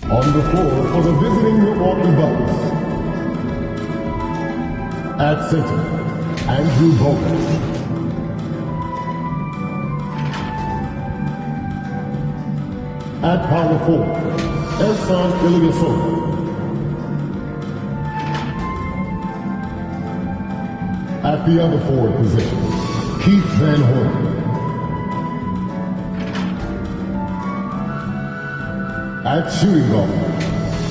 On the floor for the visiting Milwaukee Bucks. At center, Andrew Bogut. At power forward, Ersan Ilyasova. At the other forward position, Keith Van Horn. At shooting guard,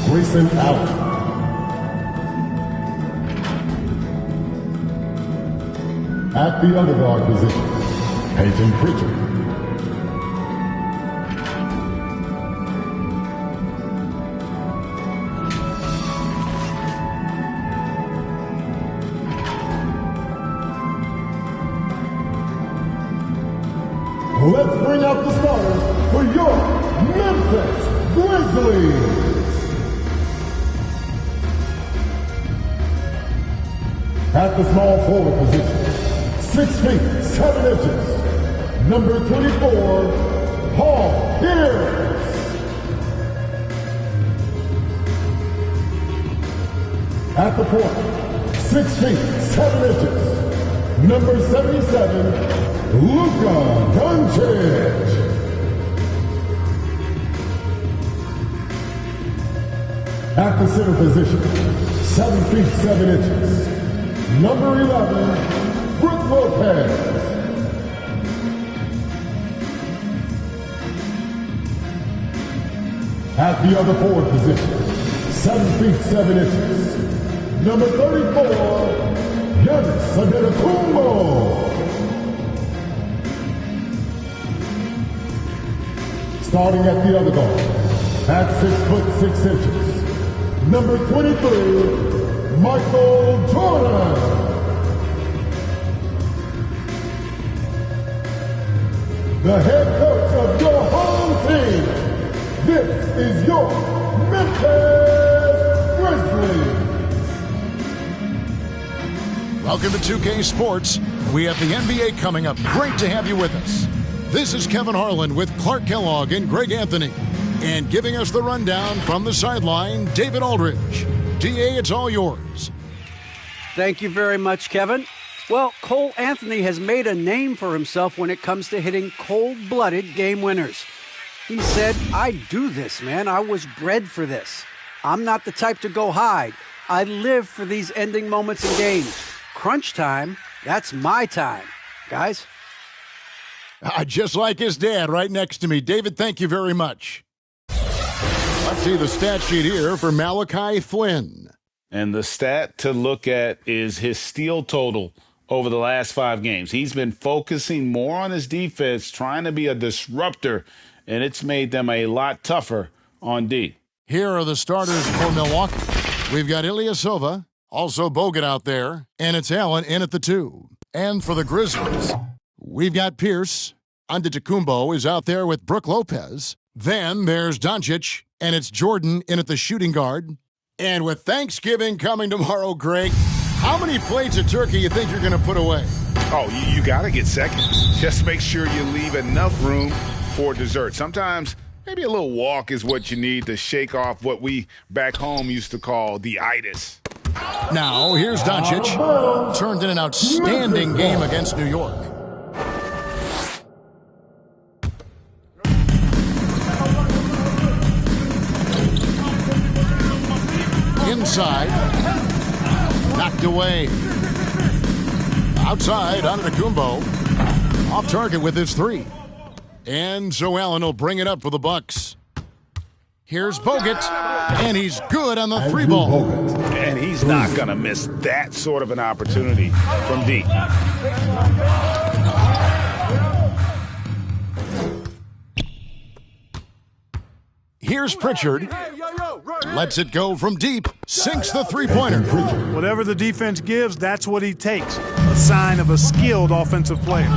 Grayson Allen. At the other guard position, Peyton Pritchard. Let's bring out the starters for your Memphis Grizzlies. At the small forward position, 6 feet, 7 inches, number 24, Paul Pierce. At the point, 6 feet, 7 inches, number 77, Luka Doncic. At the center position, 7 feet, 7 inches, number 11, Brook Lopez. At the other forward position, 7 feet, 7 inches, number 34, Giannis Antetokounmpo. Starting at the other guard, at 6 foot 6 inches, number 23, Michael Jordan. The head coach of your home team, this is your Memphis Grizzlies. Welcome to 2K Sports. We have the NBA coming up. Great to have you with us. This is Kevin Harlan with Clark Kellogg and Greg Anthony. And giving us the rundown from the sideline, David Aldridge. DA, it's all yours. Thank you very much, Kevin. Well, Cole Anthony has made a name for himself when it comes to hitting cold-blooded game winners. He said, I do this, man. I was bred for this. I'm not the type to go hide. I live for these ending moments in games. Crunch time, that's my time. Guys? Just like his dad right next to me. David, thank you very much. Let's see the stat sheet here for Malachi Flynn. And the stat to look at is his steal total over the last 5 games. He's been focusing more on his defense, trying to be a disruptor, and it's made them a lot tougher on D. Here are the starters for Milwaukee. We've got Ilyasova, also Bogut out there, and it's Allen in at the 2. And for the Grizzlies, we've got Pierce. Antetokounmpo is out there with Brook Lopez. Then there's Doncic, and it's Jordan in at the shooting guard. And with Thanksgiving coming tomorrow, Greg, how many plates of turkey you think you're going to put away? Oh, you got to get seconds. Just make sure you leave enough room for dessert. Sometimes maybe a little walk is what you need to shake off what we back home used to call the itis. Now, here's Doncic. Turned in an outstanding game against New York. Inside. Knocked away. Outside, Antetokounmpo. Off target with his 3. And so Allen will bring it up for the Bucks. Here's Bogut, and he's good on the 3 ball. And he's not going to miss that sort of an opportunity from D. Here's Pritchard. Lets it go from deep. Sinks the 3-pointer. Whatever the defense gives, that's what he takes. A sign of a skilled offensive player.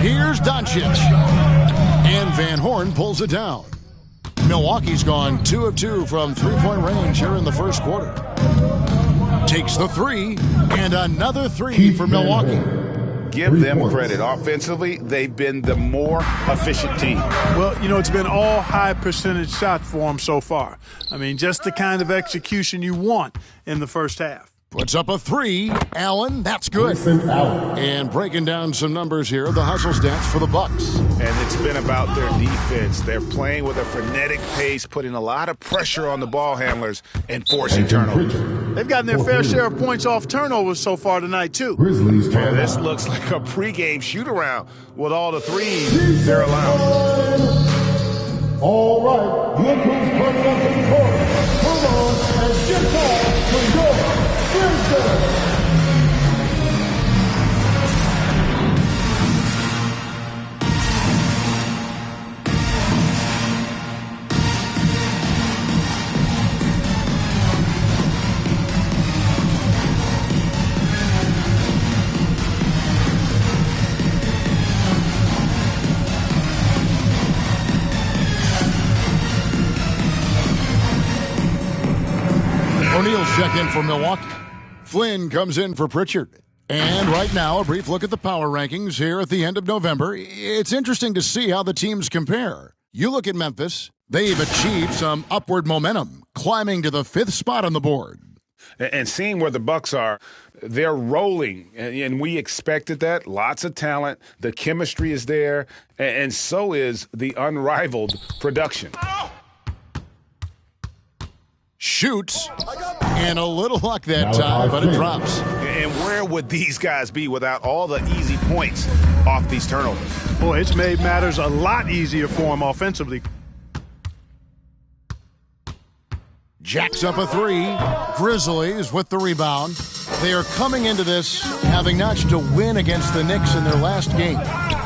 Here's Doncic. And Van Horn pulls it down. Milwaukee's gone 2 of 2 from 3-point range here in the first quarter. Takes the 3, and another 3 for Milwaukee. give 3 them points. credit. Offensively, they've been the more efficient team. Well, it's been all high percentage shots for them so far. I mean, just the kind of execution you want in the first half. Puts up a 3. Allen, that's good. Grayson Allen. And breaking down some numbers here, the hustle stats for the Bucks. And it's been about their defense. They're playing with a frenetic pace, putting a lot of pressure on the ball handlers and forcing turnovers. They've gotten their fair share of points off turnovers so far tonight, too. Grizzlies Man, this timeout. looks like a pregame shoot-around with all the threes they're allowing. All right, look who's coming up to the court. Come on and get back to your Grizzlies. O'Neal's check in for Milwaukee. Flynn comes in for Pritchard. And right now, a brief look at the power rankings here at the end of November. It's interesting to see how the teams compare. You look at Memphis, they've achieved some upward momentum, climbing to the 5th spot on the board. And seeing where the Bucks are, they're rolling, and we expected that. Lots of talent. The chemistry is there, and so is the unrivaled production. Shoots, and a little luck that time, but it drops. And where would these guys be without all the easy points off these turnovers? Boy, it's made matters a lot easier for them offensively. Jacks up a 3. Grizzlies with the rebound. They are coming into this having notched a win against the Knicks in their last game.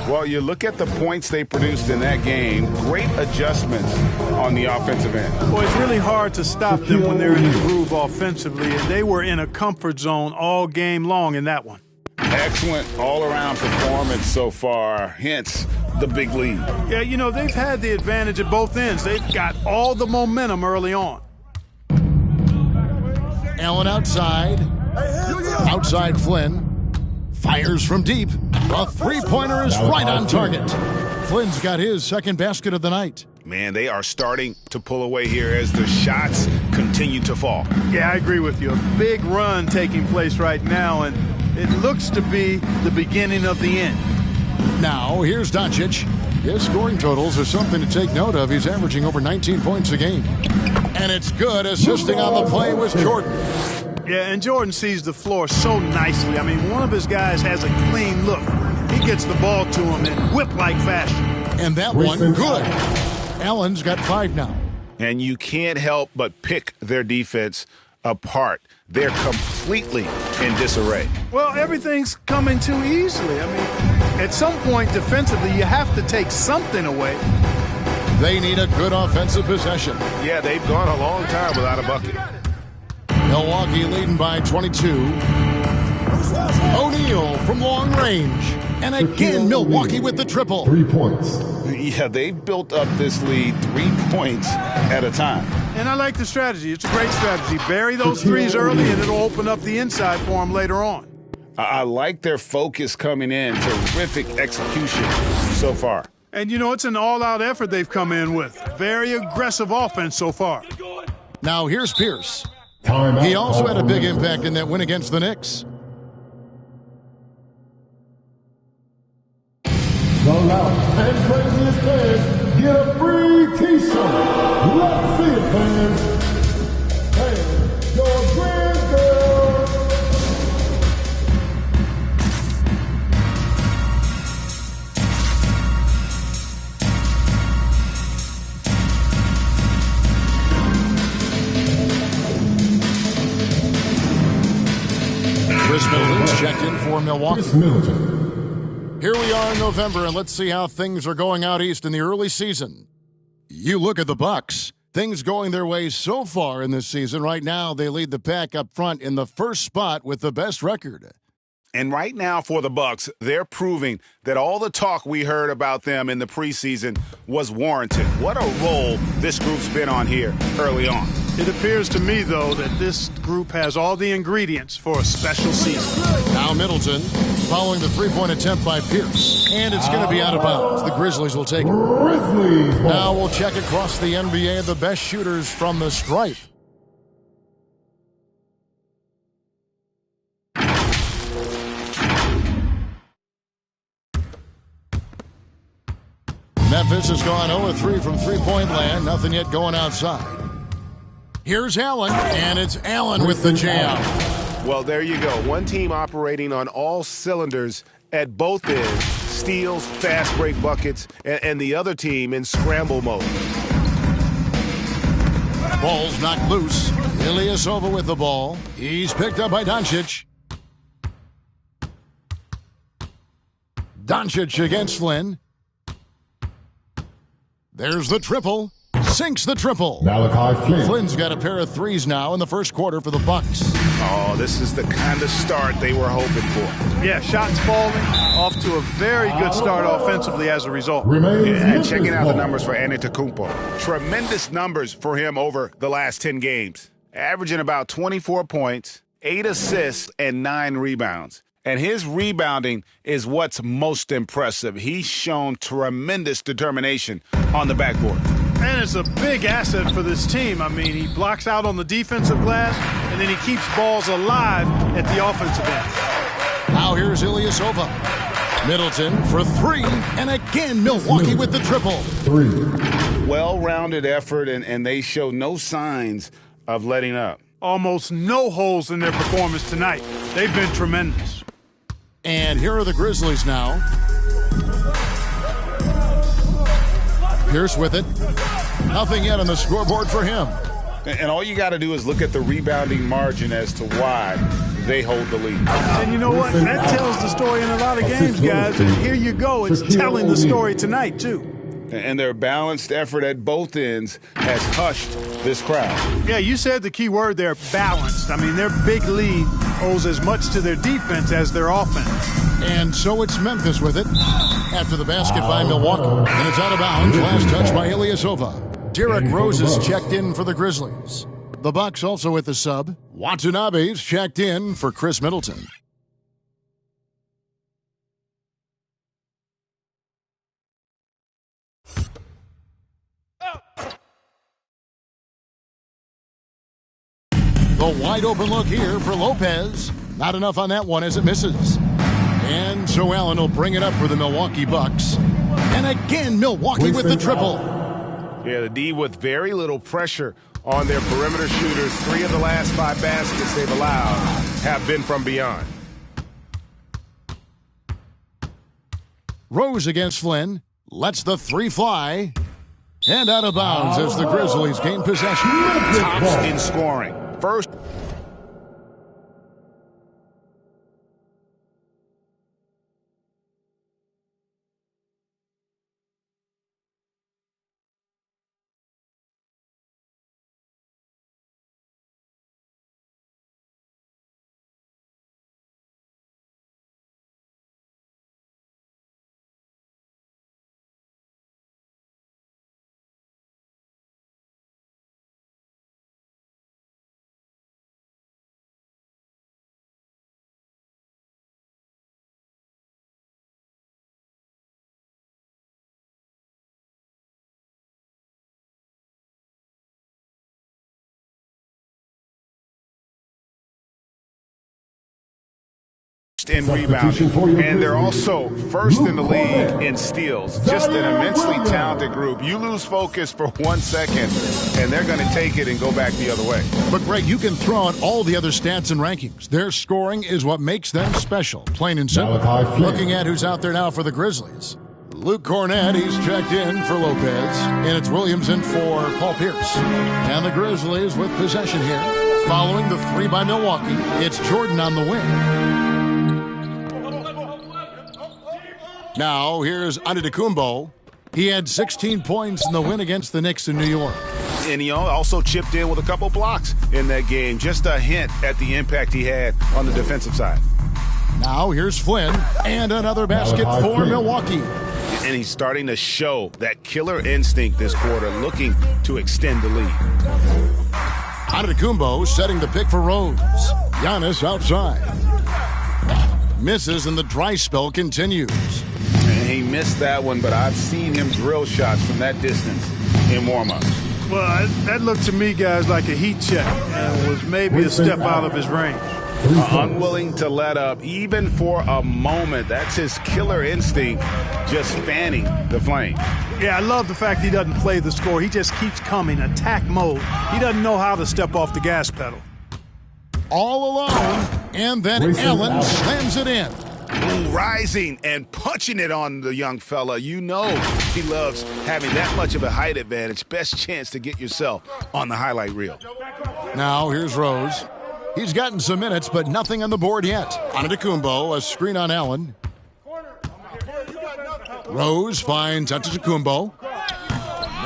Well, you look at the points they produced in that game, great adjustments on the offensive end. Boy, it's really hard to stop them when they're in the groove offensively, and they were in a comfort zone all game long in that one. Excellent all-around performance so far, hence the big lead. Yeah, they've had the advantage at both ends. They've got all the momentum early on. Allen outside. Outside Flynn. Fires from deep. The three-pointer is right on target. Flynn's got his second basket of the night. Man, they are starting to pull away here as the shots continue to fall. Yeah, I agree with you. A big run taking place right now, and it looks to be the beginning of the end. Now, here's Doncic. His scoring totals are something to take note of. He's averaging over 19 points a game. And it's good. Assisting on the play was Jordan. Yeah, and Jordan sees the floor so nicely. I mean, one of his guys has a clean look. He gets the ball to him in whip-like fashion. And that one, good. Allen's got 5 now. And you can't help but pick their defense apart. They're completely in disarray. Well, everything's coming too easily. I mean, at some point defensively, you have to take something away. They need a good offensive possession. Yeah, they've gone a long time without a bucket. Milwaukee leading by 22. O'Neal from long range. And again, Milwaukee with the triple. 3 points. Yeah, they've built up this lead 3 points at a time. And I like the strategy. It's a great strategy. Bury those threes early, and it'll open up the inside for them later on. I like their focus coming in. Terrific execution so far. And, it's an all-out effort they've come in with. Very aggressive offense so far. Now here's Pierce. Timeout. He also had a big impact in that win against the Knicks. The loudest and craziest fans get a free T-shirt. Let's see it, fans. Hey, your Grizzlies. Chris Middleton's checked in for Milwaukee. Chris Middleton. Here we are in November, and let's see how things are going out east in the early season. You look at the Bucks. Things going their way so far in this season. Right now, they lead the pack up front in the first spot with the best record. And right now for the Bucks, they're proving that all the talk we heard about them in the preseason was warranted. What a role this group's been on here early on. It appears to me, though, that this group has all the ingredients for a special season. Now Middleton following the three-point attempt by Pierce. And it's going to be out of bounds. The Grizzlies will take it. Grizzlies ball. Now we'll check across the NBA the best shooters from the stripe. Memphis has gone 0-3 from three-point land. Nothing yet going outside. Here's Allen, and it's Allen with the jam. Well, there you go. One team operating on all cylinders at both ends. Steals, fast break buckets, and the other team in scramble mode. Ball's knocked loose. Ilyasova with the ball. He's picked up by Doncic. Doncic against Flynn. There's the triple. Sinks the triple. Malachi Flynn. Flynn's got a pair of threes now in the first quarter for the Bucks. Oh, this is the kind of start they were hoping for. Yeah, shots falling, off to a very good start offensively as a result. Remains And Memphis checking out the ball. numbers for Antetokounmpo. Tremendous numbers for him over the last 10 games. Averaging about 24 points, 8 assists, and 9 rebounds. And his rebounding is what's most impressive. He's shown tremendous determination on the backboard. And it's a big asset for this team. I mean, he blocks out on the defensive glass, and then he keeps balls alive at the offensive end. Now here's Ilyasova. Middleton for three, and again Milwaukee with the triple. 3. Well-rounded effort, and they show no signs of letting up. Almost no holes in their performance tonight. They've been tremendous. And here are the Grizzlies now. Pierce with it. Nothing yet on the scoreboard for him. And all you got to do is look at the rebounding margin as to why they hold the lead. And you know what? That tells the story in a lot of games, guys. And here you go. It's telling the story tonight, too. And their balanced effort at both ends has hushed this crowd. Yeah, you said the key word there, balanced. I mean, their big lead owes as much to their defense as their offense. And so it's Memphis with it after the basket by Milwaukee. And it's out of bounds. Last touch by Ilyasova. Derrick Rose is checked in for the Grizzlies. The Bucks also with the sub. Watanabe's checked in for Chris Middleton. The wide open look here for Lopez. Not enough on that one as it misses. And so Allen will bring it up for the Milwaukee Bucks. And again, Milwaukee with the triple. Yeah, the D with very little pressure on their perimeter shooters. 3 of the last 5 baskets they've allowed have been from beyond. Rose against Flynn. Lets the three fly. And out of bounds as the Grizzlies gain possession. Tops in scoring. First. In rebounding, and they're also first in the league in steals. Just an immensely talented group. You lose focus for 1 second, and they're going to take it and go back the other way. But, Greg, you can throw out all the other stats and rankings. Their scoring is what makes them special, plain and simple. Looking at who's out there now for the Grizzlies. Luke Cornett, he's checked in for Lopez, and it's Williamson for Paul Pierce. And the Grizzlies with possession here. Following the three by Milwaukee, it's Jordan on the wing. Now, here's Antetokounmpo. He had 16 points in the win against the Knicks in New York. And he also chipped in with a couple blocks in that game. Just a hint at the impact he had on the defensive side. Now, here's Flynn, and another basket for Milwaukee. And he's starting to show that killer instinct this quarter, looking to extend the lead. Antetokounmpo setting the pick for Rose. Giannis outside. Misses and the dry spell continues. And he missed that one, but I've seen him drill shots from that distance in warm-ups. Well, that looked to me, guys, like a heat check and was maybe a step out of his range. Unwilling to let up, even for a moment. That's his killer instinct, just fanning the flame. Yeah, I love the fact he doesn't play the score. He just keeps coming, attack mode. He doesn't know how to step off the gas pedal. All alone, and then Allen slams it in. Ooh, rising and punching it on the young fella. You know he loves having that much of a height advantage. Best chance to get yourself on the highlight reel. Now here's Rose. He's gotten some minutes, but nothing on the board yet. Antetokounmpo, a screen on Allen. Rose finds Antetokounmpo.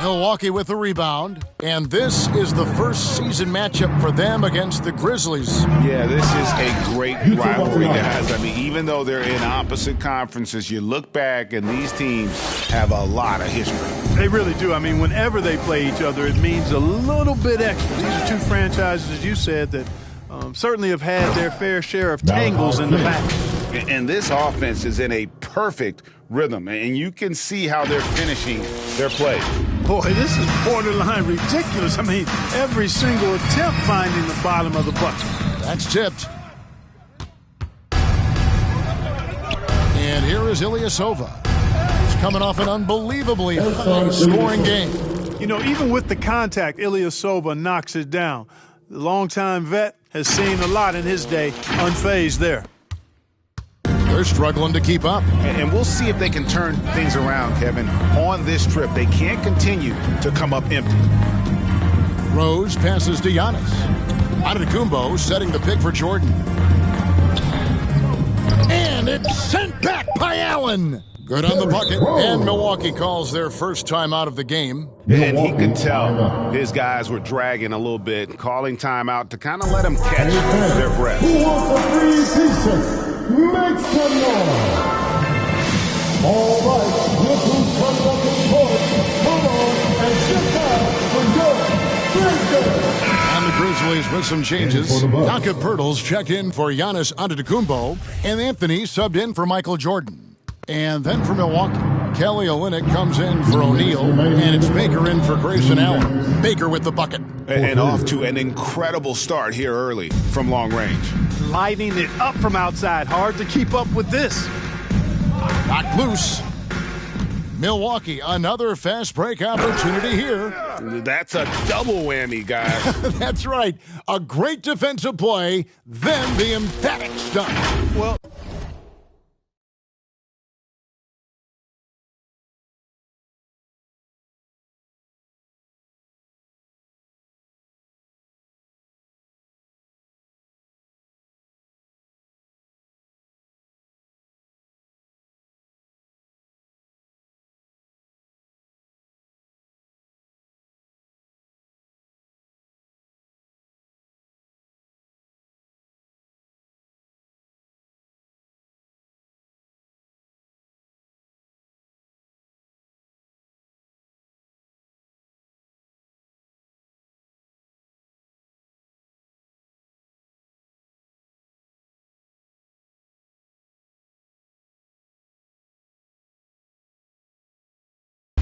Milwaukee with the rebound. And this is the first season matchup for them against the Grizzlies. Yeah, this is a great rivalry, guys. I mean, even though they're in opposite conferences, you look back and these teams have a lot of history. They really do. I mean, whenever they play each other, it means a little bit extra. These are two franchises, as you said, that certainly have had their fair share of tangles in the back. And this offense is in a perfect rhythm, and you can see how they're finishing their play. Boy, this is borderline ridiculous. I mean, every single attempt finding the bottom of the bucket. That's tipped. And here is Ilyasova. He's coming off an unbelievably high scoring game. You know, even with the contact, Ilyasova knocks it down. The longtime vet has seen a lot in his day, unfazed there. They're struggling to keep up. And we'll see if they can turn things around, Kevin, on this trip. They can't continue to come up empty. Rose passes to Giannis. Antetokounmpo setting the pick for Jordan. And it's sent back by Allen. Good on the bucket, and Milwaukee calls their first time out of the game. And he could tell his guys were dragging a little bit, calling timeout to kind of let them catch their breath. Who wants a free t-shirt? Make some noise. All right, look who's coming up the court. Come on and sit down for your Grizzlies. And the Grizzlies with some changes. Donka Pirtles checked in for Giannis Antetokounmpo, and Anthony subbed in for Michael Jordan. And then for Milwaukee, Kelly Olynyk comes in for O'Neal, and it's Baker in for Grayson Allen. Baker with the bucket. And off to an incredible start here early from long range. Lighting it up from outside. Hard to keep up with this. Knocked loose. Milwaukee, another fast break opportunity here. That's a double whammy, guys. That's right. A great defensive play, then the emphatic stunt. Well,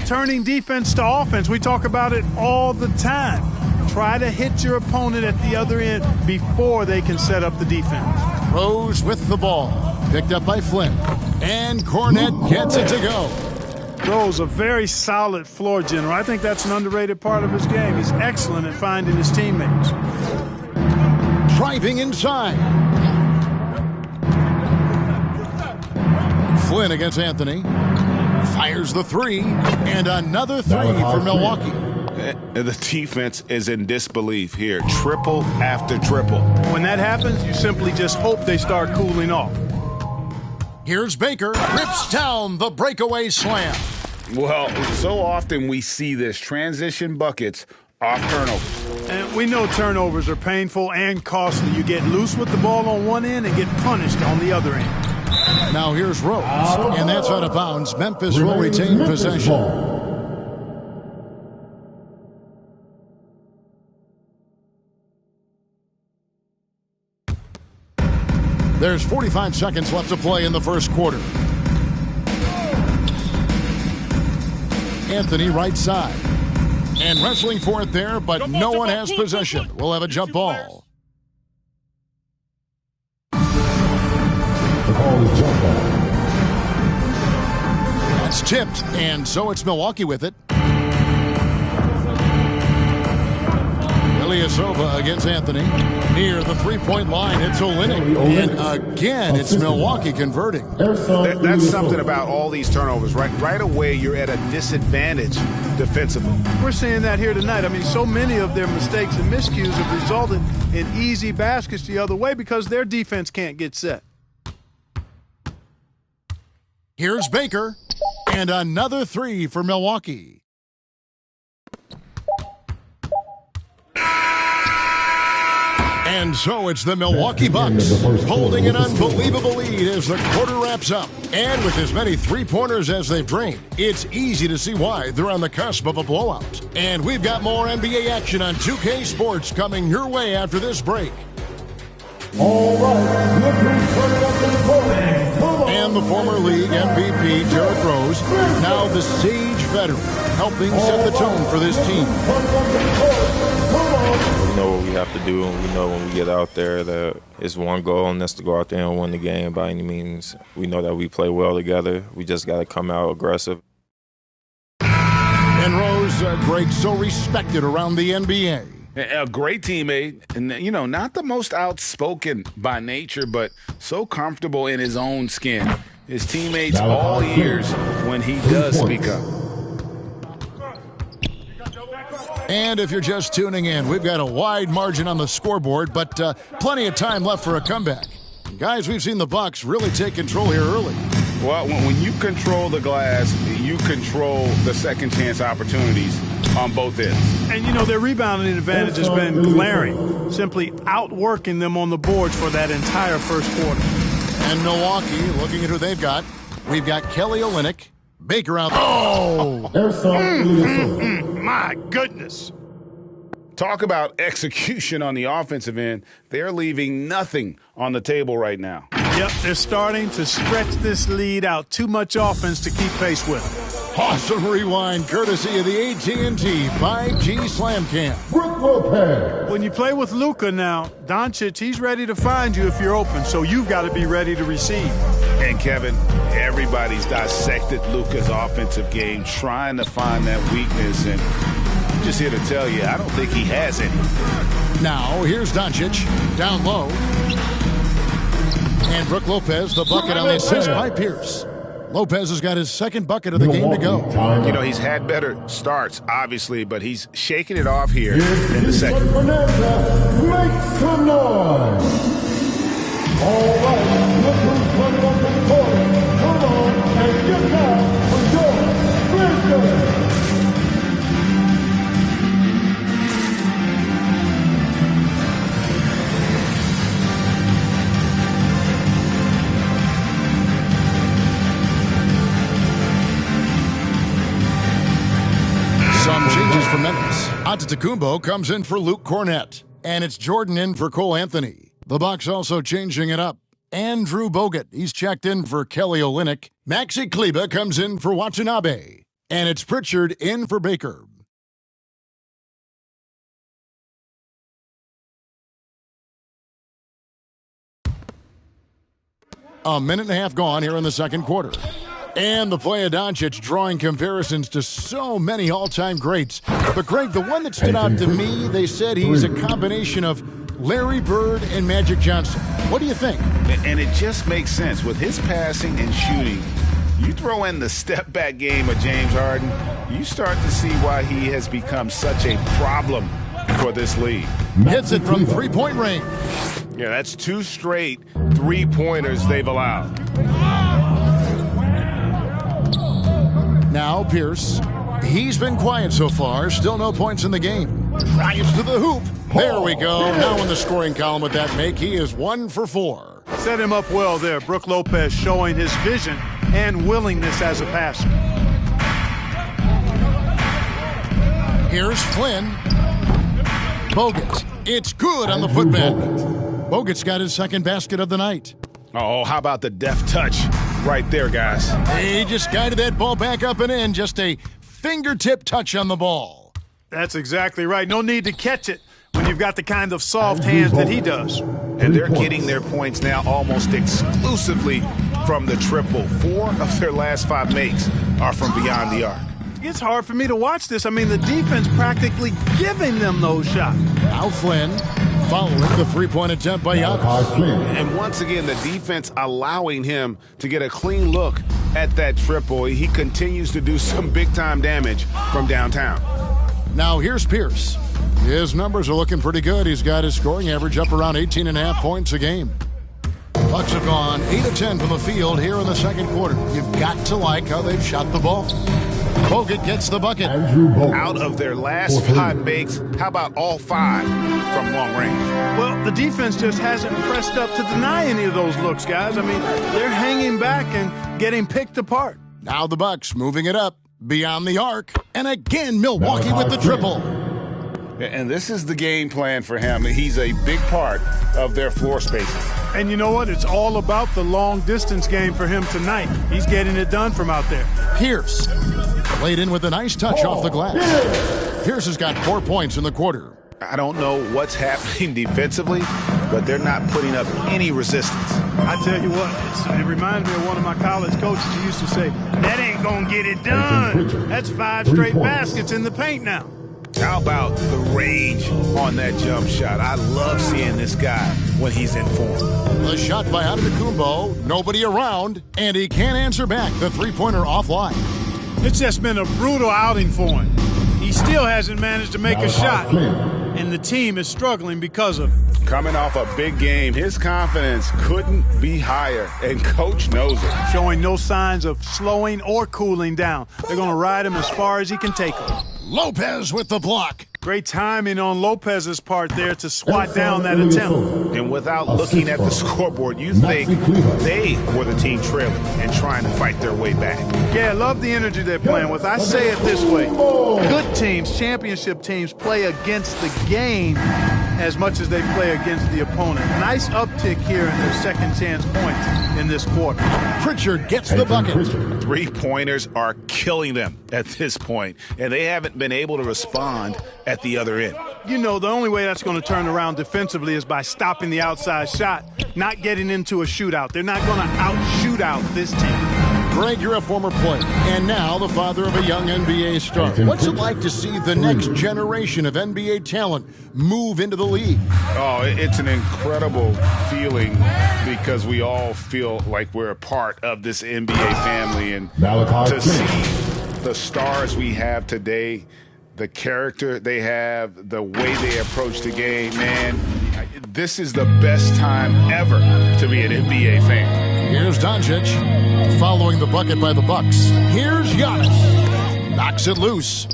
turning defense to offense. We talk about it all the time. Try to hit your opponent at the other end before they can set up the defense. Rose with the ball. Picked up by Flynn. And Cornette gets it to go. Rose, a very solid floor general. I think that's an underrated part of his game. He's excellent at finding his teammates. Driving inside. Flynn against Anthony. Fires the three, and another three for Milwaukee. The defense is in disbelief here. Triple after triple. When that happens, you simply just hope they start cooling off. Here's Baker, rips down the breakaway slam. Well, so often we see this, transition buckets off turnovers. And we know turnovers are painful and costly. You get loose with the ball on one end and get punished on the other end. Now here's Rose, and that's out of bounds. Memphis will retain possession. There's 45 seconds left to play in the first quarter. Anthony right side. And wrestling for it there, but no one has possession. We'll have a jump ball. The ball is jump ball. That's tipped, and so it's Milwaukee with it. Ilyasova against Anthony. Near the three-point line, it's Olynyk. And again, it's Milwaukee converting. That's something about all these turnovers. Right away, you're at a disadvantage defensively. We're seeing that here tonight. I mean, so many of their mistakes and miscues have resulted in easy baskets the other way because their defense can't get set. Here's Baker, and another three for Milwaukee. And so it's the Milwaukee Bucks holding an unbelievable lead as the quarter wraps up. And with as many three-pointers as they've drained, it's easy to see why they're on the cusp of a blowout. And we've got more NBA action on 2K Sports coming your way after this break. All right, look who's turning up in the court. And the former league MVP, Derrick Rose, now the Sage veteran, helping set the tone for this team. We know what we have to do, and we know when we get out there that it's one goal, and that's to go out there and win the game by any means. We know that we play well together. We just got to come out aggressive. And Rose, great, so respected around the NBA. A great teammate, and not the most outspoken by nature, but so comfortable in his own skin. His teammates all years when he does speak up. And if you're just tuning in, we've got a wide margin on the scoreboard, but plenty of time left for a comeback. Guys, we've seen the Bucks really take control here early. Well, when you control the glass, you control the second chance opportunities on both ends. And, their rebounding advantage has been glaring, simply outworking them on the boards for that entire first quarter. And Milwaukee, looking at who they've got, we've got Kelly Olynyk, Baker out there. Oh! My goodness. Talk about execution on the offensive end. They're leaving nothing on the table right now. Yep, they're starting to stretch this lead out. Too much offense to keep pace with. Awesome rewind, courtesy of the AT&T 5G Slam Cam. Brook Lopez. When you play with Luka now, Doncic, he's ready to find you if you're open, so you've got to be ready to receive. And, Kevin, everybody's dissected Luka's offensive game, trying to find that weakness, and I'm just here to tell you, I don't think he has any. Now, here's Doncic, down low. And Brook Lopez, the bucket on the assist by Pierce. Lopez has got his second bucket of the game to go. He's had better starts, obviously, but he's shaking it off here in the second. Make some noise. All right, look who's coming up in the court. Come on and get down for your Grizzlies. Some changes for Memphis. Antetokounmpo comes in for Luke Cornett. And it's Jordan in for Cole Anthony. The Bucks also changing it up. Andrew Bogut, he's checked in for Kelly Olynyk. Maxi Kleber comes in for Watanabe. And it's Pritchard in for Baker. A minute and a half gone here in the second quarter. And the play of Doncic drawing comparisons to so many all-time greats. But, Greg, the one that stood out to me, they said he's a combination of Larry Bird and Magic Johnson. What do you think? And it just makes sense. With his passing and shooting, you throw in the step-back game of James Harden, you start to see why he has become such a problem for this league. Hits it from three-point range. Yeah, that's two straight three-pointers they've allowed. Now Pierce. He's been quiet so far. Still no points in the game. Drives to the hoop. There we go. Now in the scoring column with that make, he is 1 for 4. Set him up well there. Brook Lopez showing his vision and willingness as a passer. Here's Flynn. Bogut. It's good on the putback. Bogut's got his second basket of the night. Oh, how about the deft touch right there, guys? He just guided that ball back up and in. Just a fingertip touch on the ball. That's exactly right. No need to catch it when you've got the kind of soft hands that he does. And they're getting their points now almost exclusively from the triple. 4 of their last 5 makes are from beyond the arc. It's hard for me to watch this. I mean, the defense practically giving them those shots. Now Flynn following the three-point attempt by Giannis. And once again, the defense allowing him to get a clean look at that triple. He continues to do some big-time damage from downtown. Now here's Pierce. His numbers are looking pretty good. He's got his scoring average up around 18.5 points a game. Bucks have gone 8 of 10 from the field here in the second quarter. You've got to like how they've shot the ball. Bogut gets the bucket. Out of their last 5 makes, how about all 5 from long range? Well, the defense just hasn't pressed up to deny any of those looks, guys. I mean, they're hanging back and getting picked apart. Now the Bucks moving it up beyond the arc. And again, Milwaukee with the triple. And this is the game plan for him. He's a big part of their floor spacing. And you know what? It's all about the long-distance game for him tonight. He's getting it done from out there. Pierce laid in with a nice touch off the glass. Pierce has got 4 points in the quarter. I don't know what's happening defensively, but they're not putting up any resistance. I tell you what, it reminds me of one of my college coaches who used to say, that ain't going to get it done. That's 5 straight baskets in the paint now. How about the range on that jump shot? I love seeing this guy when he's in form. The shot by Antetokounmpo, nobody around, and he can't answer back. The three-pointer offline. It's just been a brutal outing for him. He still hasn't managed to make a shot, and the team is struggling because of it. Coming off a big game, his confidence couldn't be higher, and Coach knows it. Showing no signs of slowing or cooling down. They're going to ride him as far as he can take him. Lopez with the block. Great timing on Lopez's part there to swat down that attempt. And without looking at the scoreboard, you think they were the team trailing and trying to fight their way back. Yeah, I love the energy they're playing with. I say it this way. Good teams, championship teams, play against the game as much as they play against the opponent. Nice uptick here in their second chance points in this quarter. Pritchard gets the bucket. 3-pointers are killing them at this point, and they haven't been able to respond at the other end. You know, the only way that's going to turn around defensively is by stopping the outside shot, not getting into a shootout. They're not going to out-shoot out this team. Greg, you're a former player, and now the father of a young NBA star. What's it like to see the next generation of NBA talent move into the league? Oh, it's an incredible feeling because we all feel like we're a part of this NBA family. And to see the stars we have today, the character they have, the way they approach the game, man, this is the best time ever to be an NBA fan. Here's Doncic following the bucket by the Bucks. Here's Giannis. Knocks it loose.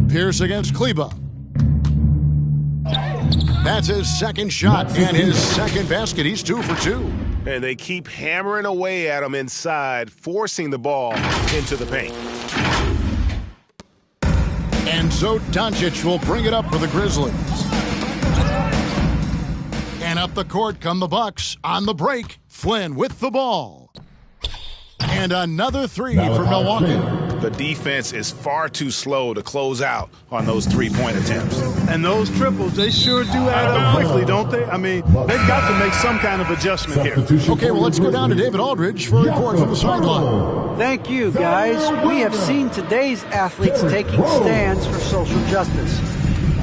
Pierce against Kleba. That's his second shot and his second basket. He's 2 for 2. And they keep hammering away at him inside, forcing the ball into the paint. And so Doncic will bring it up for the Grizzlies. And up the court come the Bucks on the break. Flynn with the ball. And another 3 for Milwaukee. The defense is far too slow to close out on those 3-point attempts. And those triples, they sure do add up quickly, don't they? I mean, they've got to make some kind of adjustment here. Okay, well, let's go down to David Aldridge for a report from the sideline. Thank you, guys. We have seen today's athletes taking stands for social justice.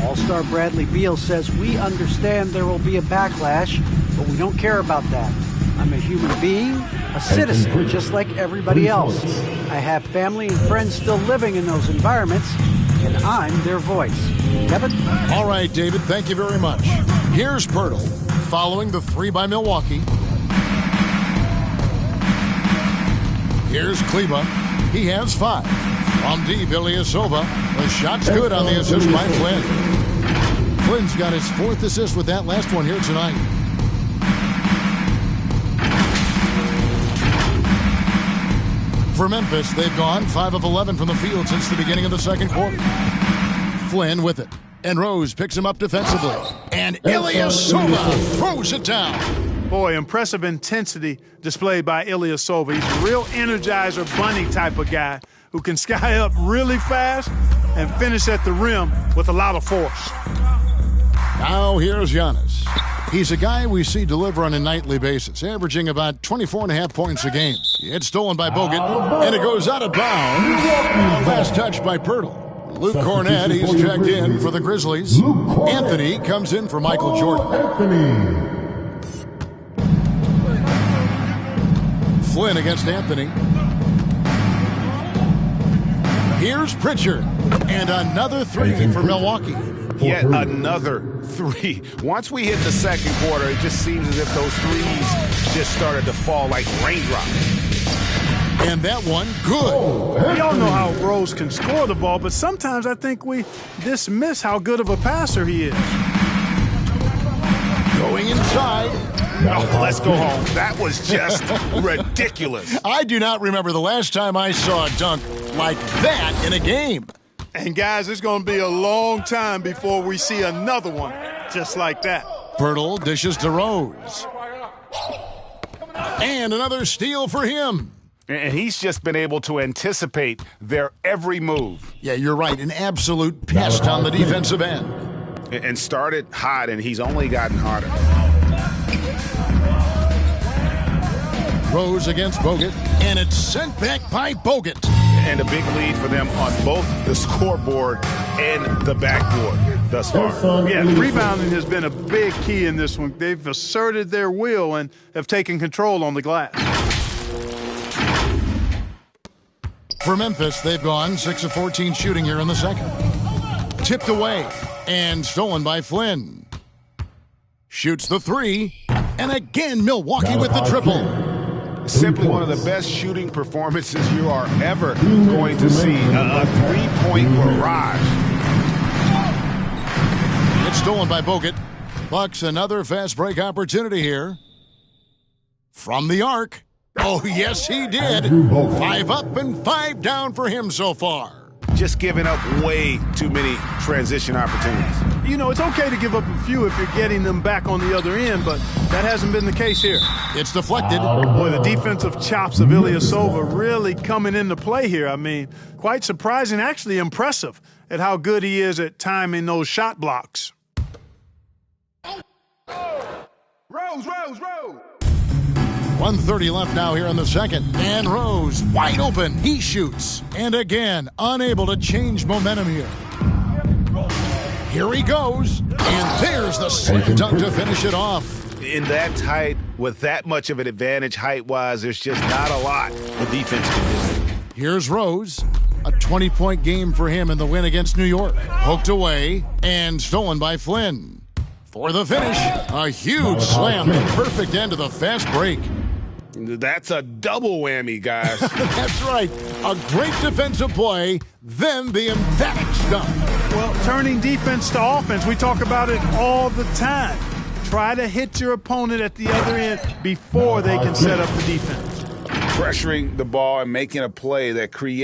All-star Bradley Beal says, we understand there will be a backlash, but we don't care about that. I'm a human being, a citizen, just like everybody else. I have family and friends still living in those environments, and I'm their voice. Kevin? All right, David, thank you very much. Here's Pirtle following the 3 by Milwaukee. Here's Kleba. He has 5. From deep, Ilyasova. The shot's good on the assist by Flynn. Flynn's got his 4th assist with that last one here tonight. For Memphis, they've gone 5 of 11 from the field since the beginning of the second quarter. Flynn with it. And Rose picks him up defensively. And Ilyasova throws it down. Boy, impressive intensity displayed by Ilyasova. He's a real Energizer Bunny type of guy who can sky up really fast and finish at the rim with a lot of force. Now here's Giannis. He's a guy we see deliver on a nightly basis, averaging about 24.5 points a game. It's stolen by Bogut, and it goes out of bounds. Last touch by Pirtle. Luke Cornett, he's checked in for the Grizzlies. Anthony comes in for Michael Jordan. Flynn against Anthony. Here's Pritchard, and another three for Milwaukee. Yet another three. Once we hit the second quarter, it just seems as if those threes just started to fall like raindrops. And that one, good. We all know how Rose can score the ball, but sometimes I think we dismiss how good of a passer he is. Going inside. Oh, let's go home. That was just ridiculous. I do not remember the last time I saw a dunk like that in a game. And guys, it's going to be a long time before we see another one just like that. Pirtle dishes to Rose. And another steal for him. And he's just been able to anticipate their every move. Yeah, you're right. An absolute pest on the defensive end. And started hot, and he's only gotten hotter. Rose against Bogut, and it's sent back by Bogut. And a big lead for them on both the scoreboard and the backboard thus far. Yeah, rebounding has been a big key in this one. They've asserted their will and have taken control on the glass. For Memphis, they've gone 6 of 14 shooting here in the second. Tipped away and stolen by Flynn. Shoots the three, and again Milwaukee with the triple. Simply one of the best shooting performances you are ever going to see. A three-point barrage. It's stolen by Bogut. Bucks another fast break opportunity here. From the arc. Oh, yes, he did. 5 up and 5 down for him so far. Just giving up way too many transition opportunities. You know, it's okay to give up a few if you're getting them back on the other end, but that hasn't been the case here. It's deflected. Boy, the defensive chops of Ilyasova really coming into play here. I mean, quite surprising, actually impressive at how good he is at timing those shot blocks. Rose! 1:30 left now here in the second. And Rose, wide open. He shoots. And again, unable to change momentum here. Here he goes. And there's the slam dunk to finish it off. In that height, with that much of an advantage height-wise, there's just not a lot the defense can do. Here's Rose. A 20-point game for him in the win against New York. Poked away and stolen by Flynn. For the finish, a huge slam. The perfect end to the fast break. That's a double whammy, guys. That's right. A great defensive play, then the emphatic stuff. Well, turning defense to offense, we talk about it all the time. Try to hit your opponent at the other end before they can set up the defense. Pressuring the ball and making a play that creates